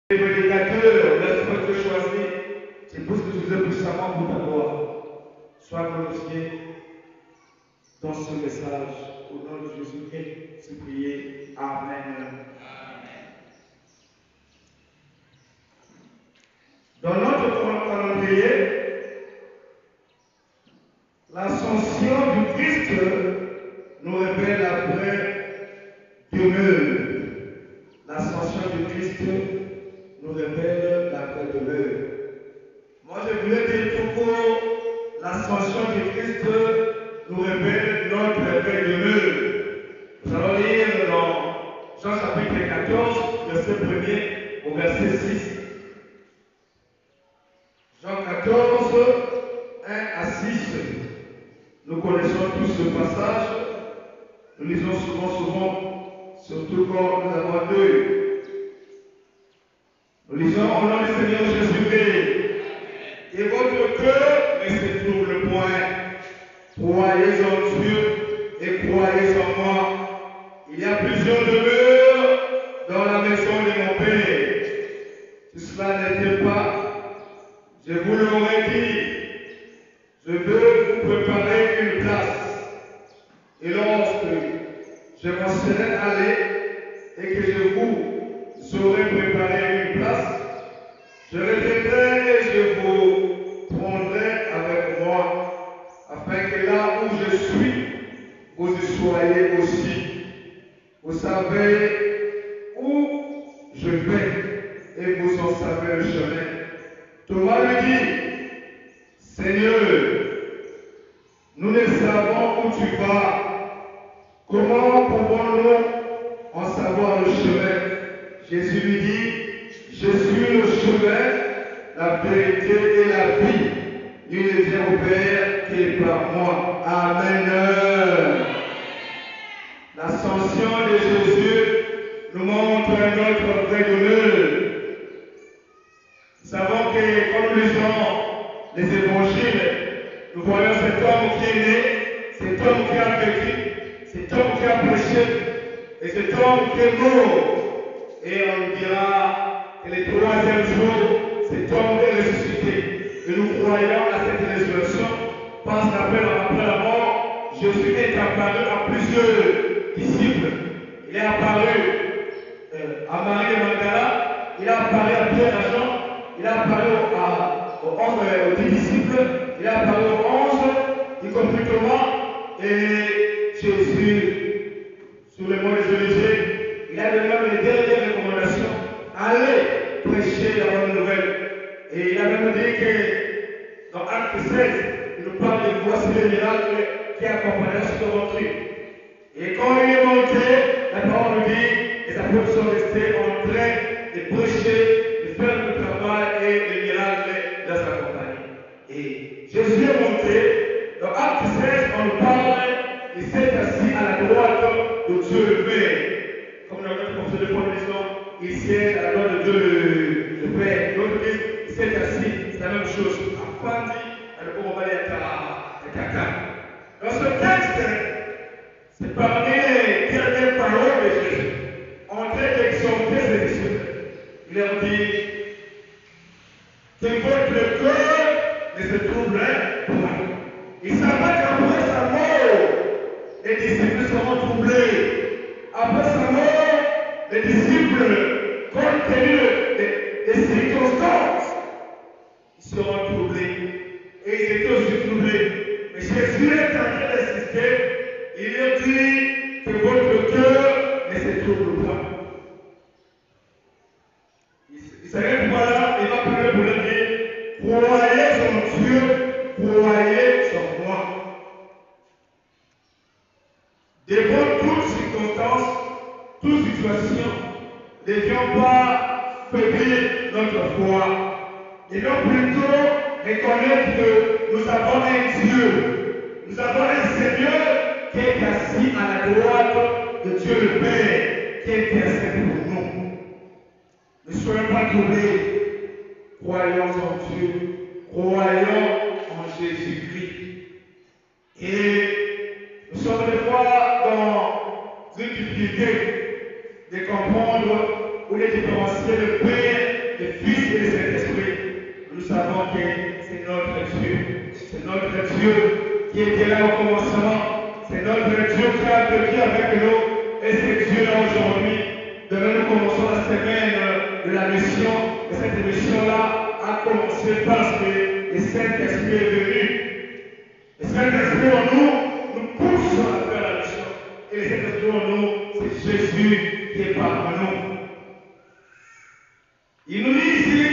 Les prédicateurs, l'esprit que choisi, c'est pour ce que je vous ai puissamment pour ta gloire. Sois glorifié dans ce message. Au nom de Jésus-Christ, c'est prié. Amen. Dans notre calendrier, l'ascension du Christ nous révèle la vraie demeure. L'ascension du Christ nous révèle la vraie demeure. Moi, je voulais dire tout court, l'ascension du Christ nous révèle notre vraie demeure. Nous allons lire dans Jean chapitre 14, verset 1er au verset 6. Jean 14, 1 à 6. Nous connaissons tous ce passage. Nous lisons souvent, surtout quand nous avons un deuil. Nous lisons au nom du Seigneur Jésus-Christ. Et votre cœur ne se trouble point. Croyez en Dieu et croyez en moi. Il y a plusieurs demeures dans la maison de mon Père. Si cela n'était pas, je vous l'aurais dit. Je veux vous préparer une place. Et lorsque je m'en serai allé et que je vous aurai préparé une place, je reviendrai et je vous prendrai avec moi, afin que là où je suis, vous y soyez aussi. Vous savez où je vais et vous en savez le chemin. Thomas lui dit, Seigneur, nous ne savons où tu vas. Comment pouvons-nous en savoir le chemin? Jésus lui dit, je suis le chemin, la vérité et la vie. Nul ne vient au Père que par moi. Amen. L'ascension de Jésus nous montre notre vraie demeure. Nous savons que quand nous lisons les évangiles, nous voyons cet homme qui est né, cet homme qui a vécu, cet homme qui a prêché, et cet homme qui est mort. Et on dira que le troisième jour, cet homme est ressuscité. Et nous croyons à cette résurrection parce qu'après la mort, Jésus est apparu à plusieurs disciples. Il est apparu à Marie de Magdala, il est apparu à Pierre et Jean, il est apparu aux 10 disciples, il est apparu aux 11, y compris Thomas, et Jésus, sur le mont des Oliviers, il a donné les dernières recommandations. Allez prêcher la bonne nouvelle. Et il a même dit que dans Acte 16, il nous parle de voici les miracles qui accompagnaient cette rentrée. Et quand il est monté, la parole nous dit, les apôtres sont restés en train de prêcher, de faire le travail et les miracles les accompagner. Et Jésus est monté, dans Acte 16, on nous parle, il s'est assis à la droite de Dieu le Père. Comme dans notre confession de foi, nous disons, il siège à la droite de Dieu le Père. L'autre dit, il s'est assis, c'est la même chose. Afin de on va aller à Kaka. Dans ce texte, c'est parmi les dernières paroles de Jésus. En train d'exhorter ses disciples. Il leur dit que votre cœur ne se trouble point. Il savait qu'après sa mort, les disciples seront troublés. Après sa mort, les disciples, compte tenu des circonstances, ils seront troublés. Et ils étaient aussi troublés. Mais Jésus est en train d'insister. Il leur dit que votre cœur ne se trouble pas. Il s'arrête voilà, il va prier pour leur dire, croyez en Dieu, croyez en moi. Devant toute circonstance, toute situation, ne devions pas faiblir notre foi. Devons plutôt reconnaître que nous avons un Dieu, nous avons un Seigneur qui est assis à la droite de Dieu le Père, qui intercède pour nous. Ne soyons pas troublés, croyons en Dieu, croyons en Jésus-Christ. Et nous sommes des fois dans une difficulté de comprendre ou de différencier le Père Dieu qui était là au commencement. C'est notre Dieu créateur qui est avec nous. Et c'est Dieu là aujourd'hui. Demain, nous commençons la semaine de la mission. Et cette mission-là a commencé parce que le Saint-Esprit est venu. Le Saint-Esprit en nous pousse à faire la mission. Et le Saint-Esprit en nous, c'est Jésus qui est parmi nous. Il nous dit ici,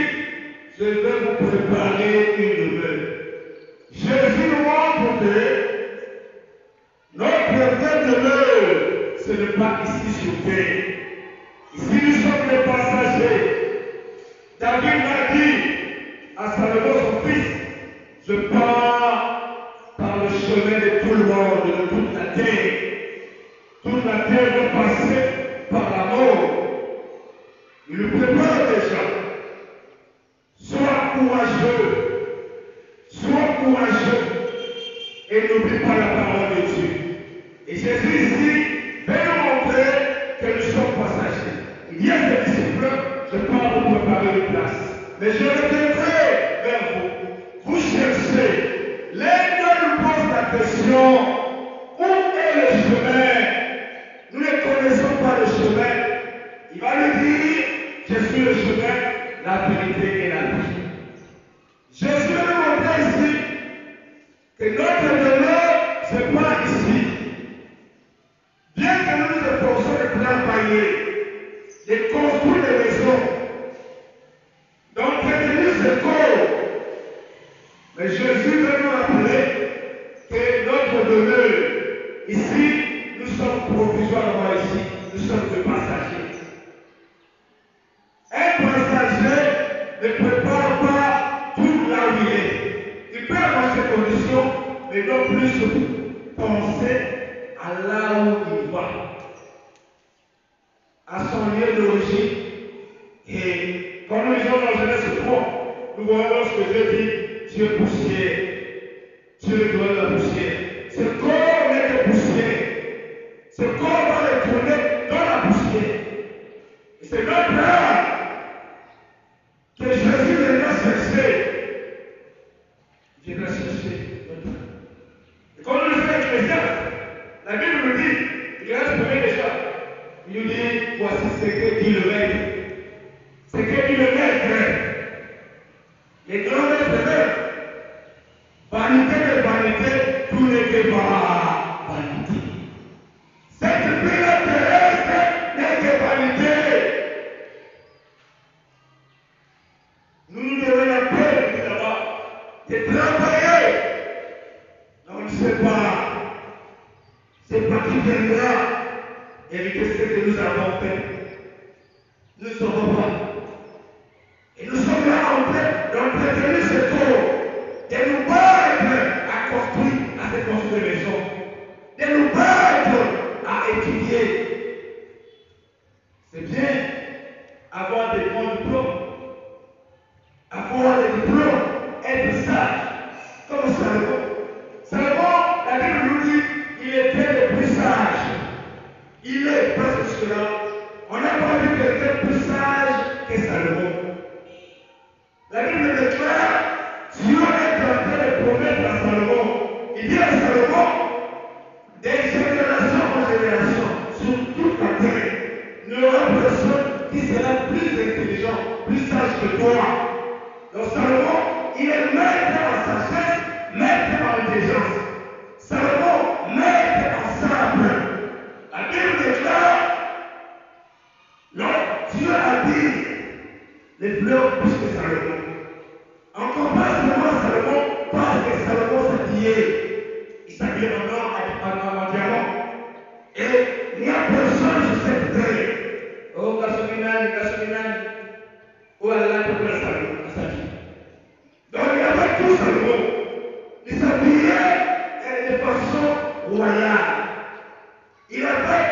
je vais vous préparer une demeure. Jésus nous montre que notre vraie demeure, ce n'est pas ici sur terre. Ici, nous sommes les passagers. David l'a dit à Salomon, son fils, je pars par le chemin de tout le monde, de toute la terre. Toute la terre va passer par la mort. Il nous prépare déjà. Sois courageux. Sois courageux. Et n'oublie pas la parole de Dieu. Et Jésus ici veut nous montrer que nous sommes passagers. Il y a des disciples, je pars vous préparer une place. Mais je reviendrai vers vous. Vous cherchez. L'un nous pose la question, où est le chemin? Nous ne connaissons pas le chemin. Il va nous dire, je suis le chemin, la vérité et la vie. Jésus veut nous montrer ici que notre demeure, ce n'est pas ici. Bien que nous nous efforçons de travailler, de construire des maisons, d'entretenir ce corps, mais Jésus veut nous rappeler que notre demeure, ici, nous sommes provisoirement ici, nous sommes des passagers. Un passager ne prépare pas tout là où il est. Il peut avoir ses conditions, mais non plus penser à là où il va, à son lieu d'origine. Et quand nous lisons dans Genèse 3, nous voyons lorsque Dieu dit Dieu poussière, Dieu est de la poussière. Ce corps n'est que poussière. Ce corps va retourner dans la poussière. Et c'est notre âme que Jésus viendra chercher. Il viendra chercher notre âme. Et quand nous lisons Ecclésiaste, la Bible nous dit, il reste premier déjà. Il nous dit, voici ce que dit le maître. Ce que dit le maître. Les grands maîtres, vanité de vanité, tout n'est que vanité. Cette vie terrestre n'est que vanité. Nous nous devons la paix là-bas, de travailler. On ne sait pas. C'est pas qui viendra hériter ce que nous avons fait. Nous ne saurons pas. Et nous sommes là en train d'entretenir ce corps, de nous battre à construire, à se construire des maisons, de nous battre à étudier. C'est bien avoir des bons diplômes, avoir des diplômes, être sage, comme Salomon. Salomon, la Bible nous dit, il était le plus sage. Il est presque jusque-là. On n'a pas vu quelqu'un plus sage que Salomon. La Bible déclare, Dieu est en train de promettre à Salomon. Il dit à Salomon, des générations en génération, sur toute la terre, il n'y aura personne qui sera plus intelligent, plus sage que toi. Donc Salomon, il est maître en sagesse, maître en intelligence. Salomon, maître en sabre. La Bible déclare, non, Dieu a dit, les fleurs plus que Salomon. Encore pas seulement Salomon, parce que Salomon s'habillait. Il s'habillait en or, en diamant. Et il n'y a personne sur cette terre. Oh, Gassominani. Oh, Allah, pour la Salomon, à sa vie. Donc, il y avait tout Salomon. Il s'habillait de façon royale. Il avait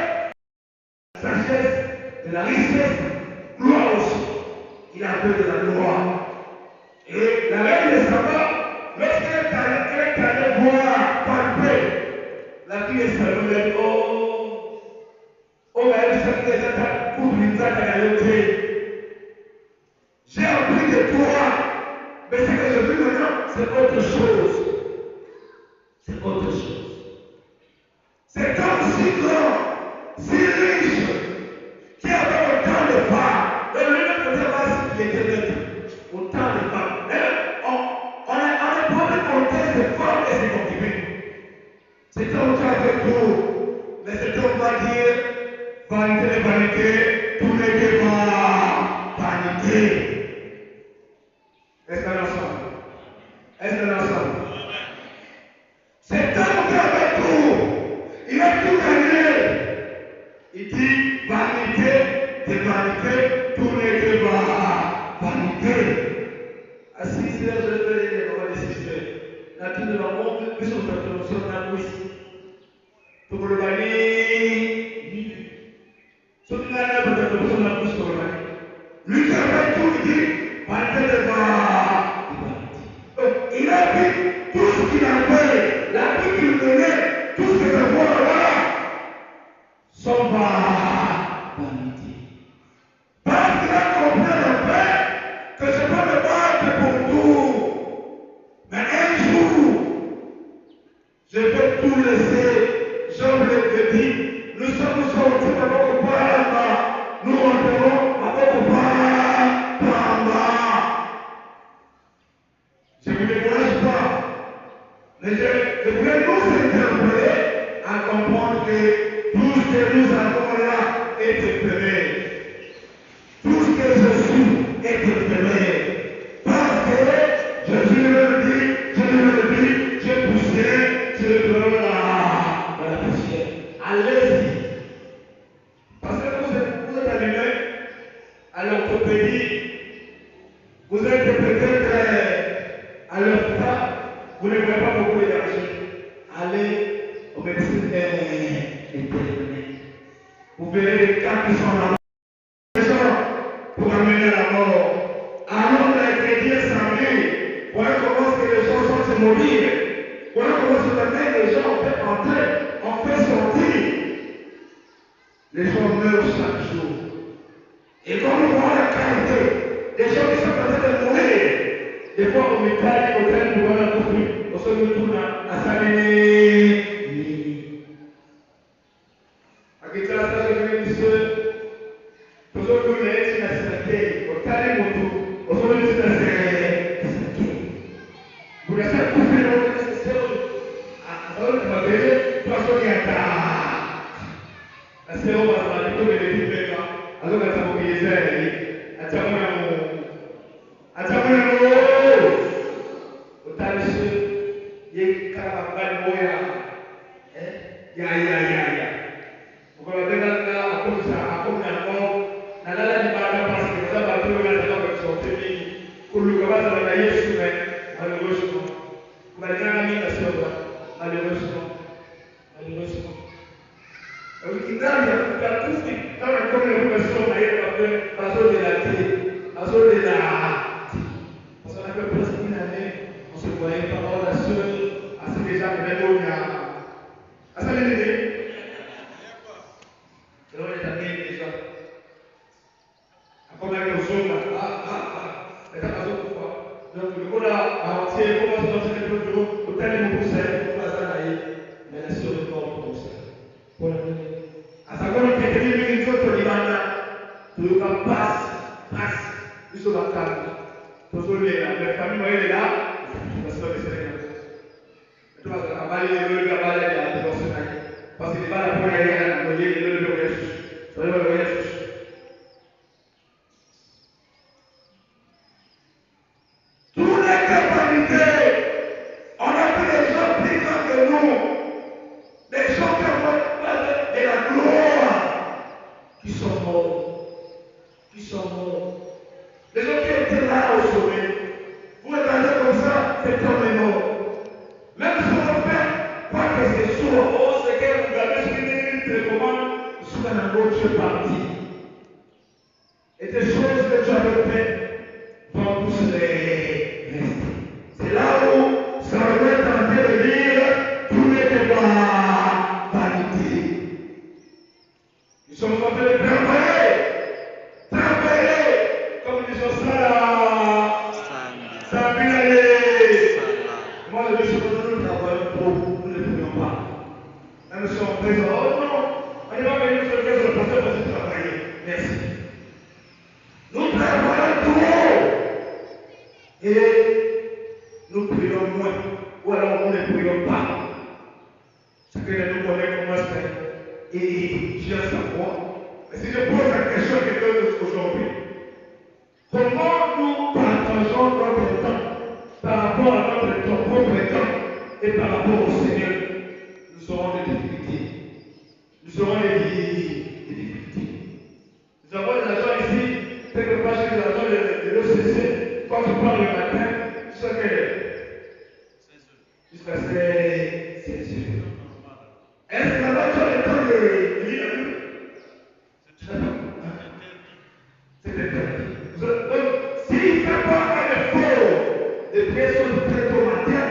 la sagesse, de la richesse, gloire aussi. Il avait de la gloire. Et la reine de Saba, lorsqu'elle est allée voir, palper, la fille de Salomon dit, oh, j'ai appris de toi, mais ce que je vis maintenant, c'est autre chose. vanité, tournez devant vanité. Est-ce qu'on est ensemble? Est-ce qu'on est ensemble? C'est un qui avait tout. Il a tout gagné. Il dit vanité, de vanité, tournez devant vanité. Assis, c'est là, je vais dire, on va décider. La toute de la monde, plus on peut sur la bouche. Pour le gagner, sur la lèvre, peut-être sur la bouche, pour le gagner. Lui qui avait tout, il dit vanité devant vanité. Il a dit tout ce qu'il avait, la vie qu'il menait, tout ce que je vois là, s'en va vanité. Parce qu'il a compris le fait que je peux me battre pour tout. Mais un jour, je vais tout laisser. Job le dit, nous sommes sortis de notre part, nous rentrerons à notre part par là. Je ne me décourage pas. Mais je voulais nous interpeller à comprendre que tout ce que nous avons là est exprimé. Tout ce que je suis est exprimé. Parce que Jésus le dit, j'ai poussé, je le donne dans la poussière. Allez-y. Parce que vous êtes allumé à l'orthopédie, vous êtes peut-être à l'hôpital, vous ne voyez pas beaucoup d'énergie. Allez au médecin intérimaire. Vous verrez les cas qui sont là. Pour amener la mort. Alors l'ingrédient sanguin, voilà comment les gens sont mourir. Voilà comment les gens ont fait entrer, ont fait sortir. Les gens meurent chaque jour. Et quand on voit la qualité, les gens qui sont en train de mourir, des fois au métal, au tel, nous voilà construit, on se retourne à s'amener. À quitter la station de monsieur. Aujourd'hui, il est une assiette, au calme autour, aujourd'hui, c'est une assiette. Vous laissez couper l'autre, c'est ça. Alors, tu vas dire, toi, je viens là. La séance va se faire plutôt que les filles, alors, elle s'est mobilisée, elle tient mon amour. Elle tient mon amour. Au tas de ceux, il y a un carnaval moyen. Ya. Vous avez là, à cause de ça, à cause de la mort. Nalala ni baada parce que ça va tout le monde va sortir kuluka za na Yesu malheureusement malgré mimi nasema malheureusement ukidhani ya kufi kama kama umesoma ile bazo de la parce qu'on avait presque une année on se voyait pas on a seul assez déjà même au nia asa nini leo ni tabia déjà comme avec le jaune, mais ça passe au pouvoir. Donc, le coup là, avant-hier, comment se lancer les bureaux, au tel niveau pour ça, il faut pas ça d'ailleurs, mais la sur le corps pour ça. Pour la donner. À sa grande critique, une chose pour les bandes, tout le temps passe, sur la table. Tout le monde, la famille, elle est là, parce que c'est là. Tu vas se raballer, le gabalet, il y a des personnes, parce qu'il n'est pas la première, il y a le voyage. Ça va le voyage. On a pris les gens plus grands que nous, les gens qui ont de la gloire, qui sont morts, les gens qui étaient là au sommet. Vous regardez comme ça, cet homme est mort. Même si on fait pas que c'est sourd, oh c'est que vous regardez ce qu'il dit, comment sous la gauche est parti. Et des choses que tu avais faites vont tous les rester. C'est là où ça va être tenté de dire tout n'est pas vanité. Nous sommes en train de travailler, comme ils disent ça là. Ça va aller. Moi je dis que nous travaillons pour nous ne pourrions pas. Même si on fait ça, oh non, on n'est pas venu sur le cas de la personne parce que travailler. Merci. Nous travaillons trop. Et nous prions moins, ou alors nous ne prions pas. Chacun de nous connaît comment c'est. Et je savoir, Mais si je pose la question à quelqu'un aujourd'hui, comment nous partageons notre temps par rapport à notre propre temps et par rapport au Seigneur, nous aurons des difficultés. Nous aurons des difficultés. Nous avons des agents ici, quelque part chez les agents de l'OCC, quand tu parles le matin, jusqu'à quelle heure? Jusqu'à 16 heures. Est-ce que là-bas tu as le temps de lire la Bible? C'est interdit. Donc, s'il ne fait pas un effort de prier soit très tôt matin,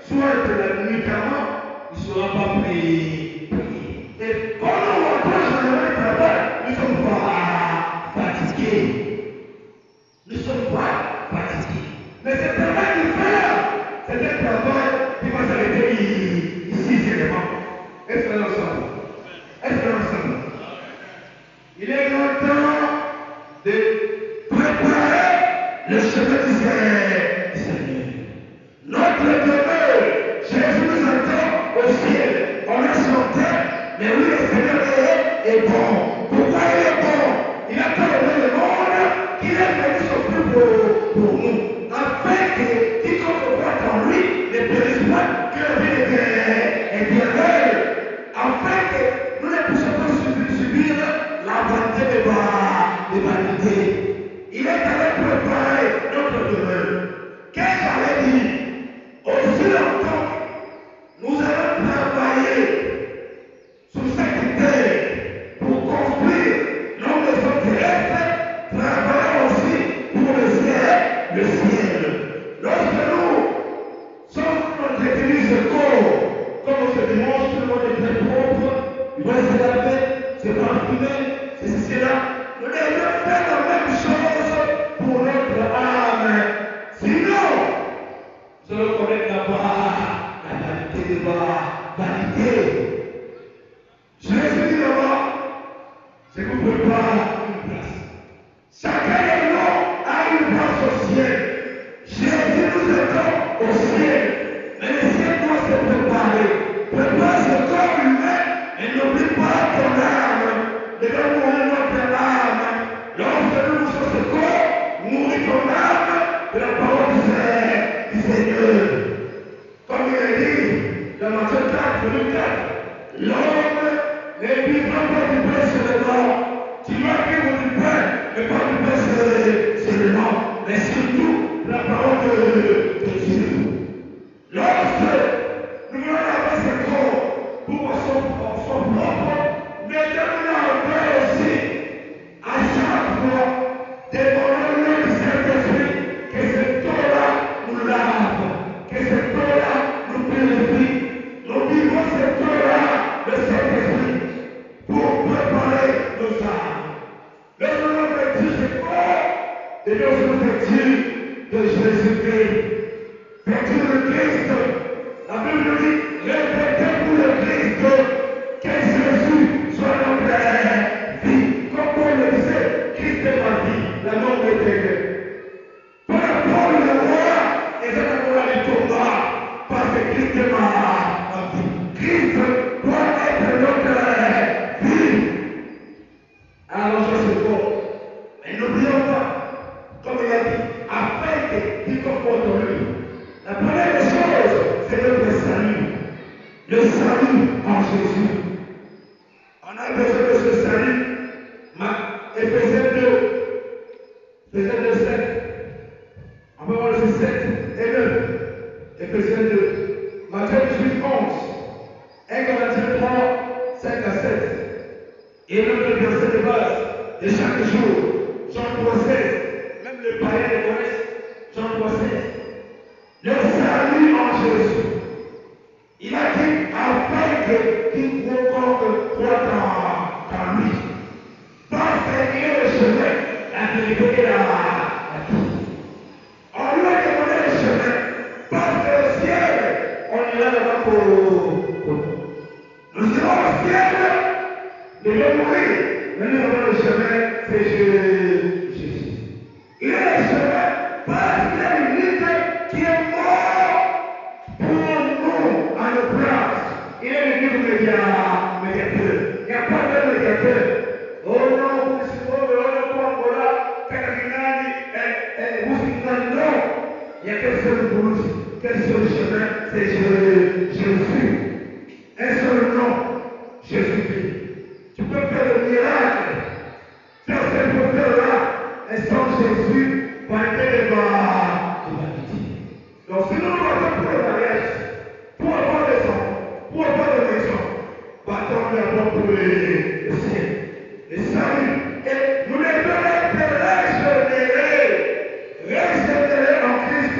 soit de la nuit avant, il ne sera pas prié. Et quand on approche dans le travail, nous ne sommes pas fatigués. Nous ne sommes pas fatigués. Mais ce travail de faire, c'est un travail qui va s'arrêter ici, seulement. Est-ce que nous sommes? Est-ce que nous sommes? Il est grand temps de préparer le chemin du Seigneur. Notre demeure, Jésus nous attend au ciel. On est sur terre, mais oui, le Seigneur est bon. Pourquoi il est bon? Il a tant aimé le monde qu'il est venu s'offrir pour nous, afin que quiconque croit en lui ne périsse pas, que la vie est éternelle, afin que nous ne puissions pas subir la vanité de vanité. Il est allé préparer notre demeure. Qu'est-ce que j'allais dire? Aussi longtemps, nous allons travailler sur cette terre pour construire nos maisons terrestres, travaillons aussi pour le ciel. Lorsque nous sommes entretenus ce corps, comme ce dimanche, tout le monde est très propre, il va se laver, se parfumer, c'est cela. Nous devons faire la même chose pour notre âme. Sinon, nous allons connaître la vanité de vanité. Jésus dit là-bas, je vous prépare une place. Chacun de nous a une place au ciel. Jésus nous attend au ciel. Mais le ciel doit se préparer. Prépare ce corps humain et n'oublie pas ton âme. Devant mourir notre âme. Lorsque nous nous ce corps, mourir ton âme de la parole du Seigneur. Comme il est dit dans Matthieu 4, verset 4, l'homme ne vivra pas du pain seulement. Tu vas vivre du pain, mais pas du pain seulement. Mais surtout, la parole de Dieu. Lorsque nous voulons laver ce corps pour son propre, mettons-nous en paix aussi. À chaque fois, demandons-nous du Saint-Esprit que ce corps-là nous lave, que ce corps-là nous purifie. Nous vivons ce corps-là, le Saint-Esprit, pour préparer nos âmes. Lorsque nous vêtis ce corps, et lorsque nous vêtis de Jésus-Christ, vêtis de Christ, la Bible nous dit, répétez pour le Christ, que Jésus soit notre vie. Comme Paul le disait, Christ est ma vie, la mort éternelle. Par rapport au roi, et c'est encore la victoire, parce que Christ est ma vie. Christ doit être notre vie. Alors je sais pas. Mais n'oublions pas, comme il a dit, afin que quiconque porte en lui. La première chose, c'est notre salut. Le salut en Jésus. On a besoin de ce salut. Éphésiens 2, Éphésiens 2, 7. On peut voir le 7 et 9. Éphésiens 2. Matthieu 18, 11. 1 Corinthiens 3, 5 à 7. Et notre verset de base de chaque jour, Jean 3, 16. Même le païen le connaît, Jean 3, 16. Le salut en Jésus. Il a dit afin que quiconque croit en lui. Parce qu'il est le chemin, la vérité et la vie. On lui a demandé le chemin. Parce que le ciel, on ira là-bas pour nous. Nous irons au ciel, nous devons mourir. Mais nous avons le chemin, c'est Jésus. Il est le chemin parce qu'il est l'unité qui est mort pour nous à nos places. Il est le médiateur. Il n'y a pas de médiateur. Oh non, il n'y a qu'un seul route, qu'un seul chemin, c'est Jésus. Un seul nom, Jésus-Christ. Tu peux faire le miracle. Faire ce qu'on fait là, et sans Jésus, va être de la vie. Donc si nous nous battons pour le mariage, pour avoir des enfants, pour avoir des maisons, battons d'abord pour le ciel. Le salut. Et nous devons être régénérés en Christ.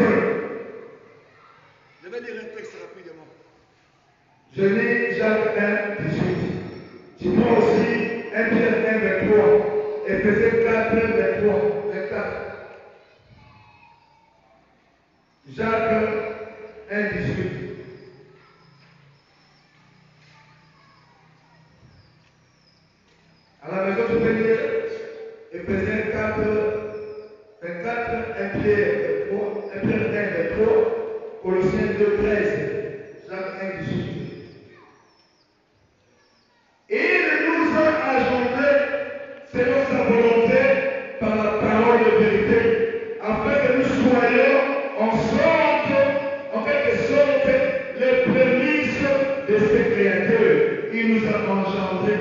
Je vais lire un texte rapidement. Je lis Jacques 1, 18. Tu prends aussi 1 Pierre 1, 23. Éphésiens 4, 23, 24. Jacques 1, 18. À la maison, tu peux lire Éphésiens 4, 24, 1 Pierre 23, 1 Pierre 1, 23, Colossiens 2, 13, Jacques 1, 18. Et il nous a ajourés selon sa volonté par la parole de vérité, afin que nous soyons en quelque sorte, les prémices de ses créateurs. Il nous a engendrés.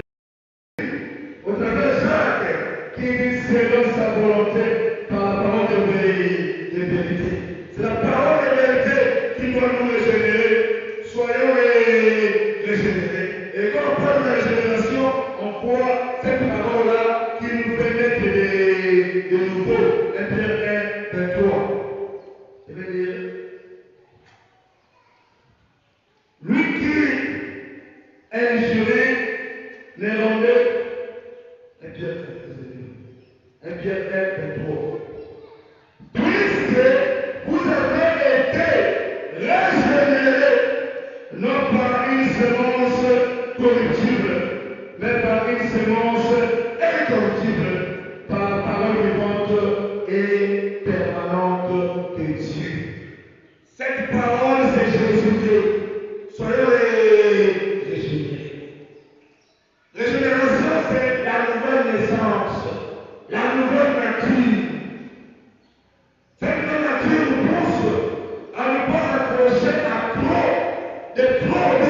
Au travers de Jacques, qui dit selon sa volonté par la parole de vérité. C'est la parole de vérité qui doit nous régénérer. Soyons régénérés. Et quand on parle de la régénération, on voit cette parole-là qui nous fait naître de nouveau. 1 Pierre 1, 23. Je vais dire. Lui qui est juré, néerlandais, 1 Pierre 1, 23. Puisque vous avez été régénérés, non par une semence corruptible, mais par une semence incorruptible, par la parole vivante et permanente de Dieu. Cette parole, c'est Jésus-Christ. Soyons régénérés. Régénération, c'est la nouvelle naissance, la nouvelle nature. Cette nouvelle nature nous pousse à ne pas accrocher à trop de monde,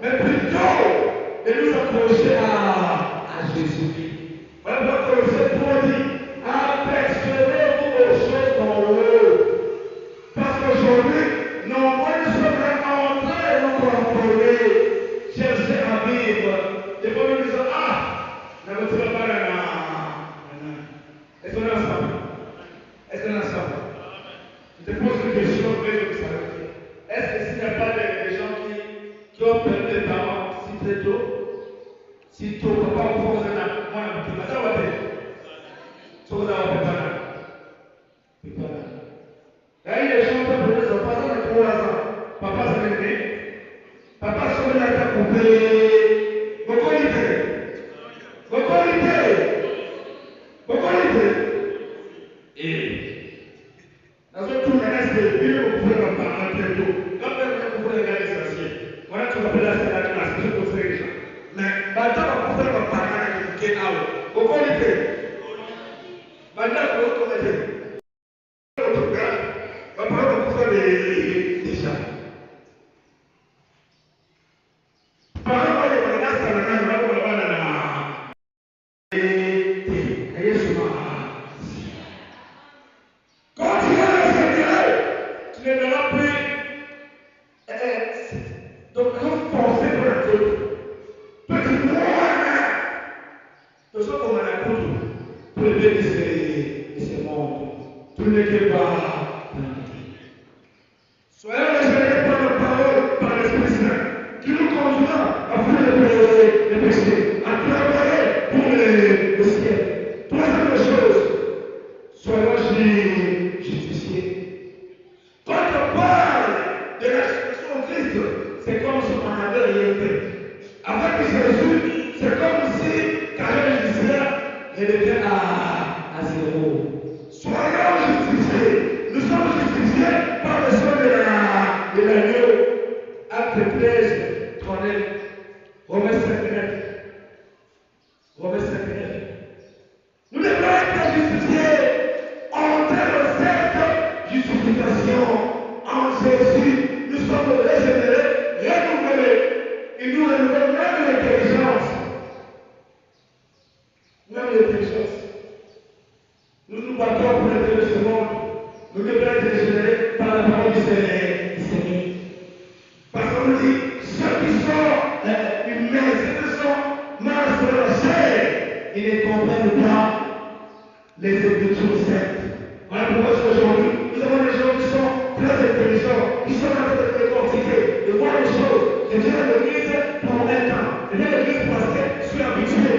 mais plutôt de nous accrocher à Jésus-Christ. Voilà pourquoi Colossiens 3 dit, affectionnez-vous aux choses d'en haut. Parce qu'aujourd'hui, nombreux sommes entrés dans notre folie, chercher à vivre. Des fois, nous disons, ne me pas là. Est-ce qu'on est ensemble? Est-ce qu'on est ensemble? Je te pose une question, est-ce que s'il n'y a pas des gens qui ont perdu des parents si tôt, papa ou moi, ça va être. Ça va être. Là, il y a des gens qui ont perdu des enfants, ça fait 3 ans. Papa s'est levé. Papa s'est levé à couper. Et dans un tour, est-ce que vous pouvez me parler bientôt? Quand vous pouvez regarder ça, voilà, tu vas appeler la classe, je peux faire les gens. Mais maintenant, vous pouvez me parler avec le Kénao. Vous connaissez? Maintenant, vous connaissez? Maintenant, vous pouvez les gens. Par exemple, il y a ça, quand tu vas le Seigneur, tu ne verras plus. Donc, quand forcer pour la côte, toi tu vois, tu sois comme la côte, pour le bien de ce monde. Tu ne t'es pas. Soyons régénérés par la parole, par l'Esprit Saint, qui nous conduira à faire les péchés, à travailler pour le ciel. Troisième chose, soyons justifiés. Quand on parle de la résurrection de Christ, c'est comme si on n'avait rien fait. Avec Jésus, c'est comme si carrière judiciaire devient à zéro. Soyons justifiés. Nous sommes justifiés par le sang de l'agneau. Acte 13, 39. Romains 5, 9. Romains 5, 9. Nous devons être justifiés en termes de cette justification. régénérer, renouveler. Il nous renouvelle même l'intelligence. Même l'intelligence. Nous nous battons pour l'intérêt de ce monde. Nous devons être régénérés par la parole du Seigneur. Parce qu'on nous dit, ceux qui sont humains, ceux qui sont morts sur la chair, ils ne comprennent pas les Écritures saintes. Voilà pourquoi aujourd'hui, nous avons des gens qui sont très intelligents, qui sont en train de décortiquer, de voir les choses. Je viens à l'église pour un temps. Je viens à l'église parce que je suis habitué.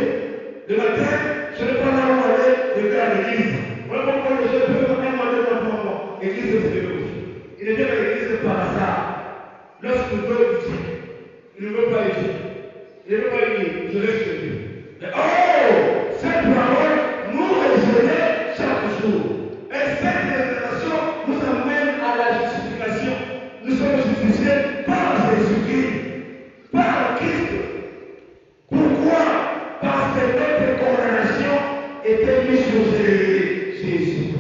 Le matin, je ne vais pas là où aller, je vais à l'église. Voilà pourquoi les gens peuvent même demander d'enfant. L'église de Dieu. Il est bien à l'église par hasard. Lorsqu'il veut étudier, il ne veut pas étudier. Il ne veut pas lire. Je reste chez lui. Mais oh, cette parole nous régénère chaque jour. Et cette révélation nous amène à la justification. Nous sommes justifiés par Jésus-Christ, par Christ. Pourquoi? Parce que notre condamnation était mise sur Jésus.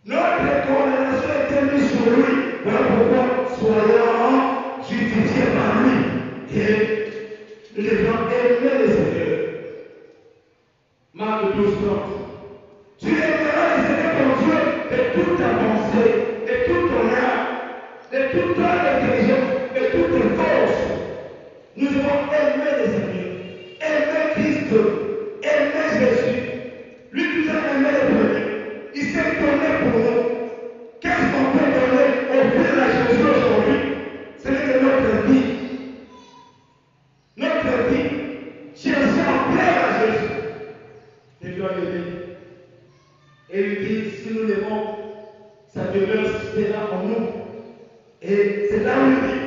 Notre condamnation était mise sur lui. Voilà pourquoi soyons justifiés par lui. Et nous devons aimer le Seigneur. Marc 12, 30. Tu aimeras le Seigneur ton Dieu de toute ta pensée, de toute ton âme, de toute ton intelligence, de toute tes forces. Nous devons aimer le Seigneur, aimer Christ, aimer Jésus. Lui qui nous a aimé le premier, il s'est donné pour nous. Qu'est-ce qu'on peut donner offrir à Jésus aujourd'hui? C'est que notre vie. Notre vie, chercher à plaire à Jésus. Et doit l'aimer. Et il dit, si nous l'aimons, sa demeure sera en nous. Et c'est là où il dit,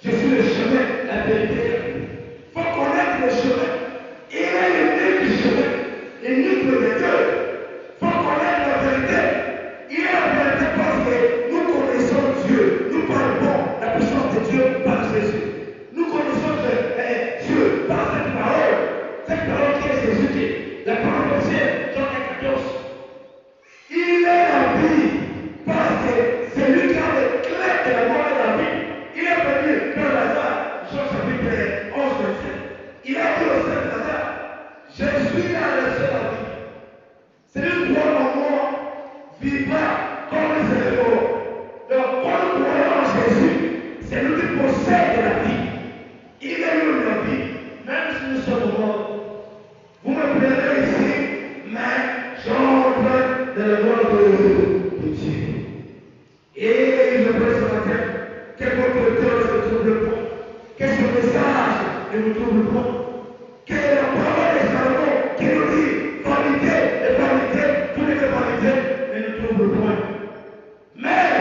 je suis le chemin, la vérité. Il faut connaître le chemin. Il est l'unique chemin, l'unique médiateur. Il faut connaître la vérité. Il est la vérité parce que nous connaissons Dieu. Nous parlons la puissance de Dieu par Jésus. Nous connaissons Dieu par cette parole. Cette parole qui est Jésus-Christ. La parole de Dieu, Jean 14. Il est la vie, parce que c'est lui qui a les clés de la mort et de la vie. Il est venu dans Lazare, Jean chapitre 11, 27. Il a dit au Saint Lazare, je suis la résurrection de la vie. Celui qui croit en moi vivra comme les éléments. Donc, quand nous croyons en Jésus, c'est lui qui possède la vie. Il est lui la vie, même si nous sommes morts. Vous me plairez ici, mais j'entre dans le monde de Dieu. Et je prie ce matin que votre cœur ne se trouble pas, que ce message ne vous trouble pas, que la parole de Salomon qui nous dit vanité et vanité, tout est vanité, ne nous trouble point. Mais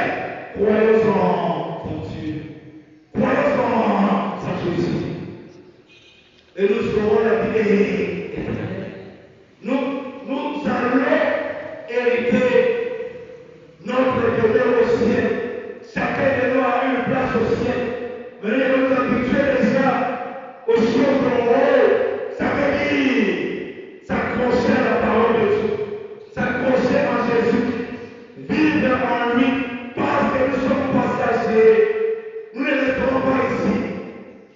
croyons en Dieu, croyons en Jésus, et nous serons la vie éternelle. Nous allons hériter notre demeure au ciel. Chacun de nous a une place au ciel. Mais nous allons nous habituer déjà aux choses d'en haut. Ça veut dire s'accrocher à la parole de Dieu, s'accrocher en Jésus, vivre en lui, parce que nous sommes passagers. Nous ne resterons pas ici.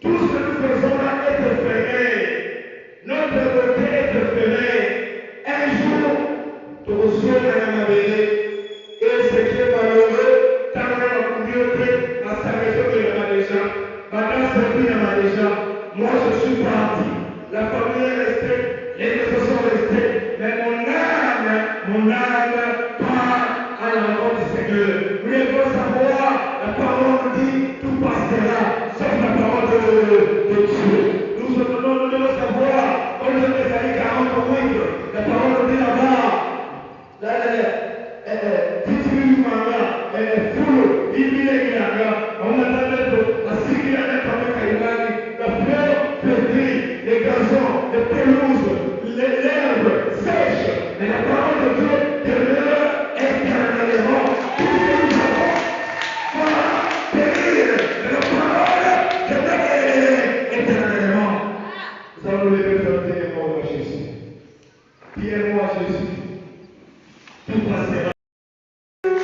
Tout ce que nous faisons là est éphémère. Notre beauté est éphémère. Un jour, tu reçois la bénie. Et ce qui est malheureux, quand on a communauté, à sa maison, il y en a déjà. Madame Sophie, il y en a déjà. Moi, je suis parti. La famille est restée. Les maisons sont restées. Mais mon âme part à la rencontre du Seigneur. Nous devons savoir, la parole nous dit, tout passera, sauf la parole de Dieu. Nous devons savoir, comme je l'ai dit, 48, la parole nous dit là-bas, les gazons, les pelouses, l'herbe sèche, mais la parole de Dieu demeure éternellement. Tout ce que nous avons va périr, mais la parole demeure éternellement. Nous allons nous lever sur le témoin de Jésus. Priez-moi Jésus. Tout passera.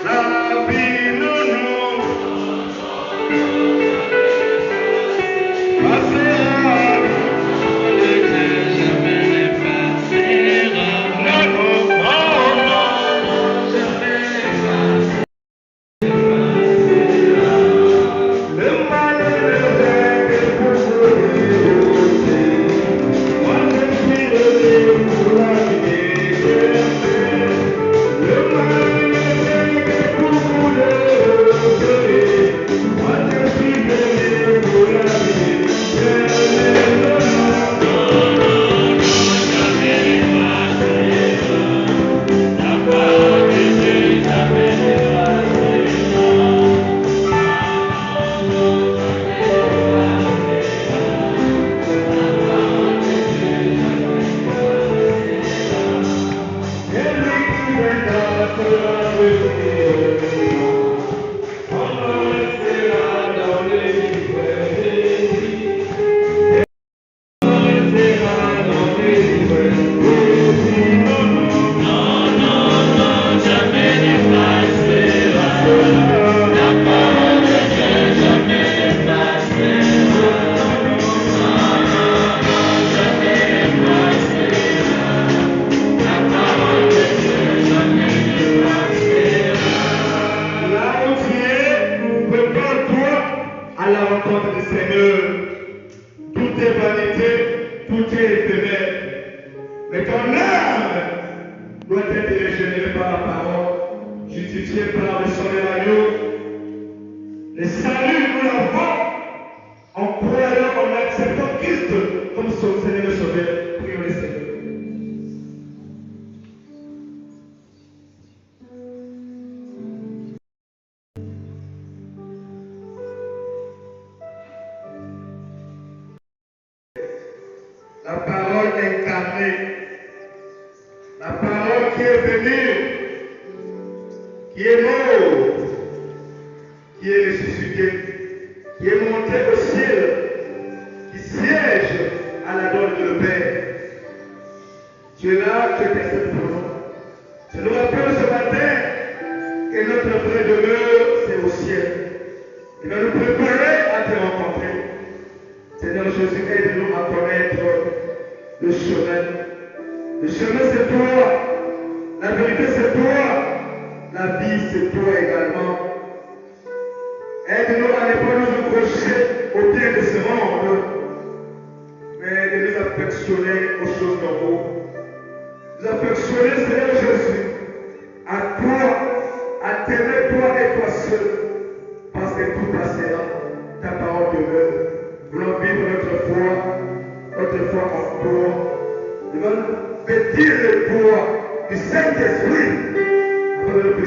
La vie ne nous La parole incarnée, la parole qui est venue, qui est morte, qui est ressuscitée, qui est montée au ciel, qui siège à la droite de le Père. Tu es là, tu es cette présent. Je nous rappelle ce matin que notre vraie demeure, c'est au ciel. Il va nous préparer à te rencontrer. Seigneur Jésus, aide-nous à connaître le chemin. Le chemin, c'est toi. La vérité, c'est toi. La vie, c'est toi également. Aide-nous à ne pas nous accrocher au bien de ce monde, mais de nous affectionner aux choses d'en haut. Nous affectionner, Seigneur Jésus, à toi, à t'aimer toi et toi seul, parce que tout passera, ta parole demeure. Nous voulons vivre notre foi en toi. Nous voulons pétir le poids du Saint-Esprit afin de nous